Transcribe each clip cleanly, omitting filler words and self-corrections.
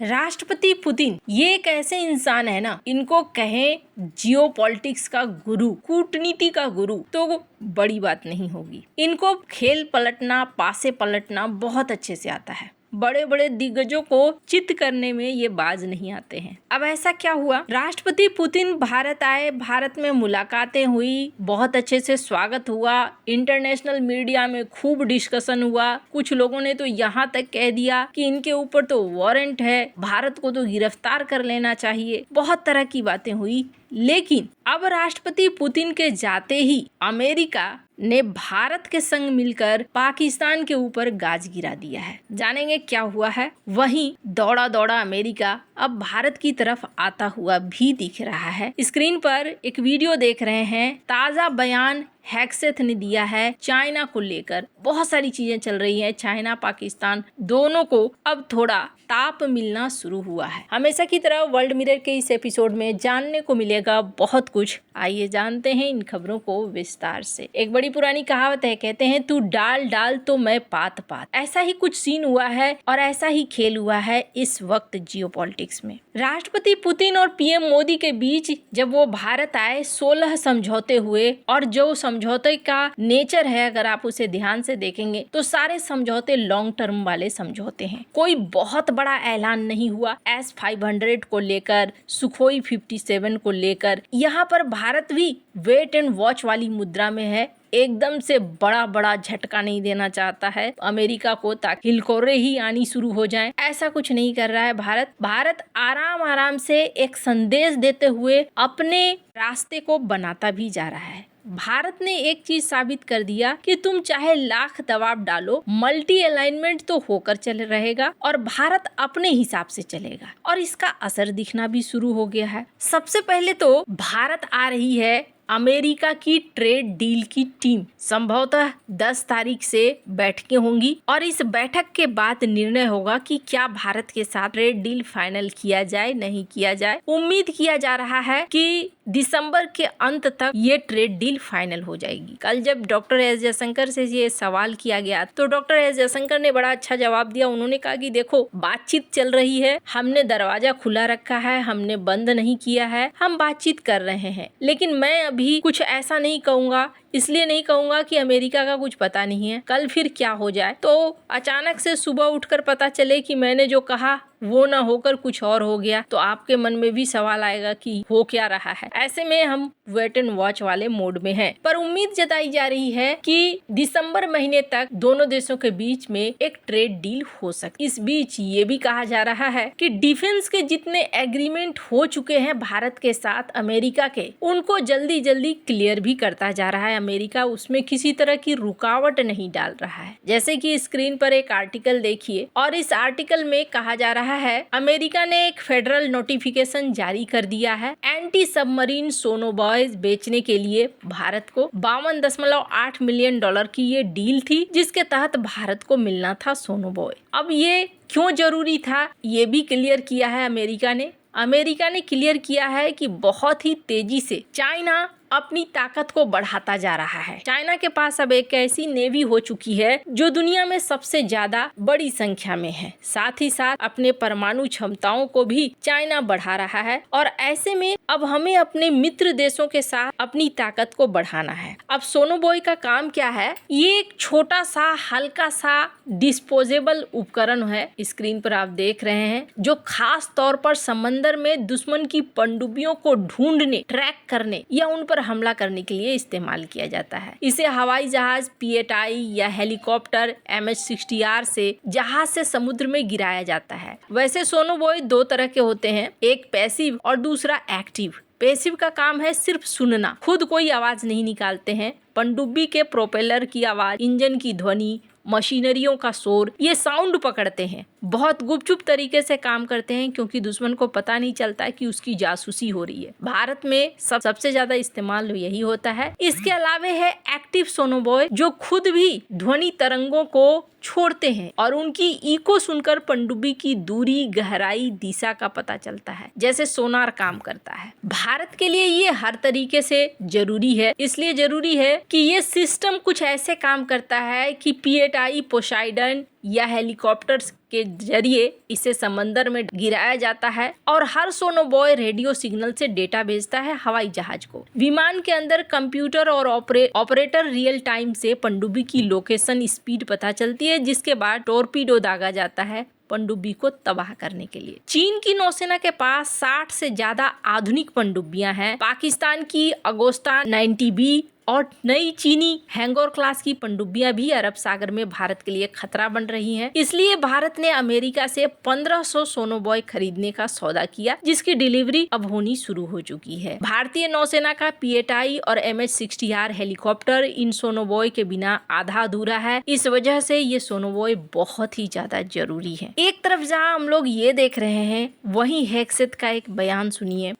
राष्ट्रपति पुतिन ये एक ऐसे इंसान है ना, इनको कहें जियोपॉलिटिक्स का गुरु, कूटनीति का गुरु तो बड़ी बात नहीं होगी। इनको खेल पलटना, पासे पलटना बहुत अच्छे से आता है। बड़े बड़े दिग्गजों को चित करने में ये बाज नहीं आते हैं। अब ऐसा क्या हुआ, राष्ट्रपति पुतिन भारत आए, भारत में मुलाकातें हुई, बहुत अच्छे से स्वागत हुआ, इंटरनेशनल मीडिया में खूब डिस्कशन हुआ। कुछ लोगों ने तो यहाँ तक कह दिया कि इनके ऊपर तो वारंट है, भारत को तो गिरफ्तार कर लेना चाहिए। बहुत तरह की बातें हुई, लेकिन अब राष्ट्रपति पुतिन के जाते ही अमेरिका ने भारत के संग मिलकर पाकिस्तान के ऊपर गाज गिरा दिया है। जानेंगे क्या हुआ है। वहीं दौड़ा दौड़ा अमेरिका अब भारत की तरफ आता हुआ भी दिख रहा है। स्क्रीन पर एक वीडियो देख रहे हैं, ताजा बयान हेग्सेथ ने दिया है चाइना को लेकर। बहुत सारी चीजें चल रही हैं, चाइना पाकिस्तान दोनों को अब थोड़ा ताप मिलना शुरू हुआ है। हमेशा की तरह वर्ल्ड मिरर के इस एपिसोड में जानने को मिलेगा बहुत कुछ। आइए जानते हैं इन खबरों को विस्तार से। एक बड़ी पुरानी कहावत है, कहते हैं तू डाल डाल तो मैं पात पात। ऐसा ही कुछ सीन हुआ है और ऐसा ही खेल हुआ है इस वक्त जियोपॉलिटिक्स में। राष्ट्रपति पुतिन और पीएम मोदी के बीच जब वो भारत आए 16 समझौते हुए, और जो समझौते का नेचर है अगर आप उसे ध्यान से देखेंगे तो सारे समझौते लॉन्ग टर्म वाले समझौते हैं। कोई बहुत बड़ा ऐलान नहीं हुआ। S-500 को लेकर, सुखोई 57 को लेकर, यहाँ पर भारत भी वेट एंड वॉच वाली मुद्रा में है। एकदम से बड़ा बड़ा झटका नहीं देना चाहता है अमेरिका को ताकि हिलकोरे ही आनी शुरू हो जाएं। ऐसा कुछ नहीं कर रहा है भारत आराम आराम से एक संदेश देते हुए अपने रास्ते को बनाता भी जा रहा है। भारत ने एक चीज साबित कर दिया कि तुम चाहे लाख दबाव डालो, मल्टी अलाइनमेंट तो होकर चल रहेगा और भारत अपने हिसाब से चलेगा, और इसका असर दिखना भी शुरू हो गया है। सबसे पहले तो भारत आ रही है अमेरिका की ट्रेड डील की टीम। संभवतः 10 तारीख से बैठकें होंगी और इस बैठक के बाद निर्णय होगा कि क्या भारत के साथ ट्रेड डील फाइनल किया जाए, नहीं किया जाए। उम्मीद किया जा रहा है कि दिसंबर के अंत तक ये ट्रेड डील फाइनल हो जाएगी। कल जब डॉक्टर एस जयशंकर से ये सवाल किया गया तो डॉक्टर एस जयशंकर ने बड़ा अच्छा जवाब दिया। उन्होंने कहा कि देखो, बातचीत चल रही है, हमने दरवाजा खुला रखा है, हमने बंद नहीं किया है, हम बातचीत कर रहे हैं। लेकिन मैं अभी कुछ ऐसा नहीं कहूंगा, इसलिए नहीं कहूंगा कि अमेरिका का कुछ पता नहीं है, कल फिर क्या हो जाए तो अचानक से सुबह उठकर पता चले कि मैंने जो कहा वो ना होकर कुछ और हो गया, तो आपके मन में भी सवाल आएगा कि हो क्या रहा है। ऐसे में हम वेट एंड वॉच वाले मोड में हैं। पर उम्मीद जताई जा रही है कि दिसंबर महीने तक दोनों देशों के बीच में एक ट्रेड डील हो सके। इस बीच ये भी कहा जा रहा है कि डिफेंस के जितने एग्रीमेंट हो चुके हैं भारत के साथ अमेरिका के, उनको जल्दी जल्दी क्लियर भी करता जा रहा है अमेरिका। उसमें किसी तरह की रुकावट नहीं डाल रहा है। जैसे कि स्क्रीन पर एक आर्टिकल देखिए, और इस आर्टिकल में कहा जा रहा है अमेरिका ने एक फेडरल नोटिफिकेशन जारी कर दिया है एंटी सबमरीन सोनोबॉयज बेचने के लिए भारत को। 52.8 मिलियन डॉलर की ये डील थी जिसके तहत भारत को मिलना था सोनोबॉय। अब ये क्यों जरूरी था ये भी क्लियर किया है अमेरिका ने क्लियर किया है कि बहुत ही तेजी से चाइना अपनी ताकत को बढ़ाता जा रहा है। चाइना के पास अब एक ऐसी नेवी हो चुकी है जो दुनिया में सबसे ज्यादा बड़ी संख्या में है। साथ ही साथ अपने परमाणु क्षमताओं को भी चाइना बढ़ा रहा है, और ऐसे में अब हमें अपने मित्र देशों के साथ अपनी ताकत को बढ़ाना है। अब सोनोबॉय का काम क्या है, ये एक छोटा सा हल्का सा डिस्पोजेबल उपकरण है, स्क्रीन पर आप देख रहे हैं, जो खास तौर पर समंदर में दुश्मन की पनडुब्बियों को ढूंढने, ट्रैक करने या उन पर हमला करने के लिए इस्तेमाल किया जाता है। इसे हवाई जहाज P-8I या हेलीकॉप्टर MH-60R से जहाज से समुद्र में गिराया जाता है। वैसे सोनोबॉय 2 तरह के होते हैं, एक पैसिव और दूसरा एक्टिव। पैसिव का काम है सिर्फ सुनना, खुद कोई आवाज नहीं निकालते हैं। पनडुब्बी के प्रोपेलर की आवाज, इंजन की ध्वनि, मशीनरियों का शोर, ये साउंड पकड़ते हैं। बहुत गुपचुप तरीके से काम करते हैं क्योंकि दुश्मन को पता नहीं चलता है कि उसकी जासूसी हो रही है। भारत में सबसे ज्यादा इस्तेमाल यही होता है। इसके अलावे है एक्टिव सोनोबॉय, जो खुद भी ध्वनि तरंगों को छोड़ते हैं और उनकी इको सुनकर पनडुब्बी की दूरी, गहराई, दिशा का पता चलता है, जैसे सोनार काम करता है। भारत के लिए ये हर तरीके से जरूरी है। इसलिए जरूरी है कि ये सिस्टम कुछ ऐसे काम करता है कि P-8I पोसाइडन या हेलीकॉप्टर्स के जरिए इसे समंदर में गिराया जाता है और हर सोनोबॉय रेडियो सिग्नल से डेटा भेजता है हवाई जहाज को। विमान के अंदर कंप्यूटर और ऑपरेटर रियल टाइम से पनडुब्बी की लोकेशन स्पीड पता चलती है, जिसके बाद टॉर्पीडो दागा जाता है पनडुब्बी को तबाह करने के लिए। चीन की नौसेना के पास 60 से ज्यादा आधुनिक पनडुब्बियां हैं। पाकिस्तान की अगोस्ता 90B और नई चीनी हैंगोर क्लास की पनडुब्बियां भी अरब सागर में भारत के लिए खतरा बन रही हैं। इसलिए भारत ने अमेरिका से 1500 सोनोबॉय खरीदने का सौदा किया, जिसकी डिलीवरी अब होनी शुरू हो चुकी है। भारतीय नौसेना का पीएटाई और MH-60R हेलीकॉप्टर इन सोनोबॉय के बिना आधा अधूरा है। इस वजह से ये सोनोबॉय बहुत ही ज्यादा जरूरी है। एक तरफ जहां हम लोग ये देख रहे हैं, वहीं हेgseth का एक बयान सुनिए।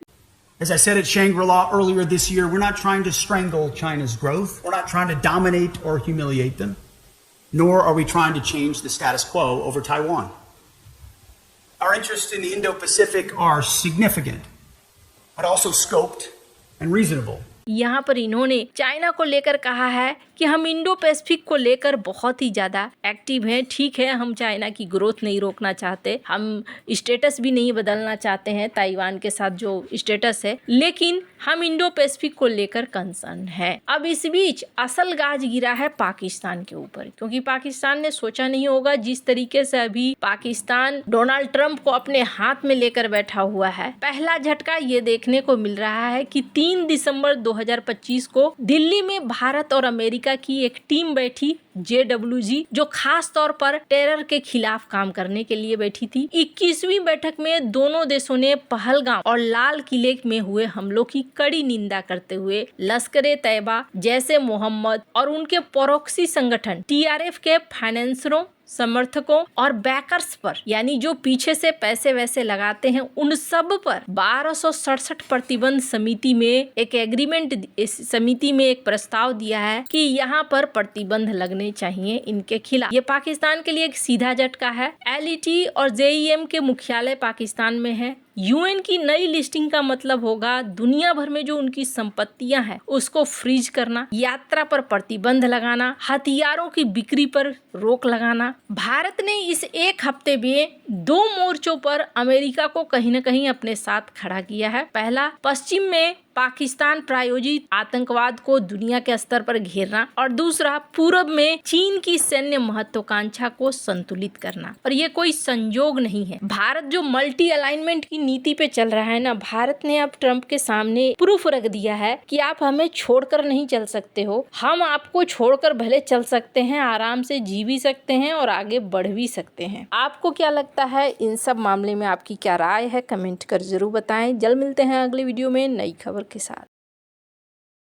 As I said at Shangri-La earlier this year, we're not trying to strangle China's growth. We're not trying to dominate or humiliate them. Nor are we trying to change the status quo over Taiwan. Our interests in the Indo-Pacific are significant, but also scoped and reasonable. यहाँ पर इन्होंने China को लेकर कहा है कि हम Indo Pacific को लेकर बहुत ही ज्यादा एक्टिव हैं। ठीक है, हम चाइना की ग्रोथ नहीं रोकना चाहते, हम स्टेटस भी नहीं बदलना चाहते हैं ताइवान के साथ जो स्टेटस है, लेकिन हम इंडो पैसिफिक को लेकर कंसर्न है। अब इस बीच असल गाज गिरा है पाकिस्तान के ऊपर, क्योंकि पाकिस्तान ने सोचा नहीं होगा जिस तरीके से अभी पाकिस्तान डोनाल्ड ट्रंप को अपने हाथ में लेकर बैठा हुआ है। पहला झटका ये देखने को मिल रहा है कि 3 दिसंबर 2025 को दिल्ली में भारत और अमेरिका की एक टीम बैठी, JWG, जो खास तौर पर टेरर के खिलाफ काम करने के लिए बैठी थी। 21वीं बैठक में दोनों देशों ने पहलगाम और लाल किले में हुए हमलों की कड़ी निंदा करते हुए लश्कर-ए तैयबा, जैश ए मोहम्मद और उनके प्रॉक्सी संगठन TRF के फाइनेंसरों, समर्थकों और बैकर्स पर, यानी जो पीछे से पैसे वैसे लगाते हैं, उन सब पर 1267 प्रतिबंध समिति में एक एग्रीमेंट, इस समिति में एक प्रस्ताव दिया है कि यहाँ पर प्रतिबंध लगने चाहिए इनके खिलाफ। ये पाकिस्तान के लिए एक सीधा झटका है। LET और JEM के मुख्यालय पाकिस्तान में है। UN की नई लिस्टिंग का मतलब होगा दुनिया भर में जो उनकी संपत्तियां हैं उसको फ्रीज करना, यात्रा पर प्रतिबंध लगाना, हथियारों की बिक्री पर रोक लगाना। भारत ने इस एक हफ्ते में 2 मोर्चों पर अमेरिका को कहीं न कहीं अपने साथ खड़ा किया है। पहला, पश्चिम में पाकिस्तान प्रायोजित आतंकवाद को दुनिया के स्तर पर घेरना, और दूसरा, पूरब में चीन की सैन्य महत्वाकांक्षा को संतुलित करना। और ये कोई संजोग नहीं है। भारत जो मल्टी अलाइनमेंट की नीति पे चल रहा है ना, भारत ने अब ट्रंप के सामने प्रूफ रख दिया है कि आप हमें छोड़कर नहीं चल सकते हो, हम आपको छोड़कर भले चल सकते हैं, आराम से जी भी सकते हैं और आगे बढ़ भी सकते हैं। आपको क्या लगता है इन सब मामले में, आपकी क्या राय है, कमेंट कर जरूर बताएं। जल्द मिलते हैं अगले वीडियो में नई खबर के साथ।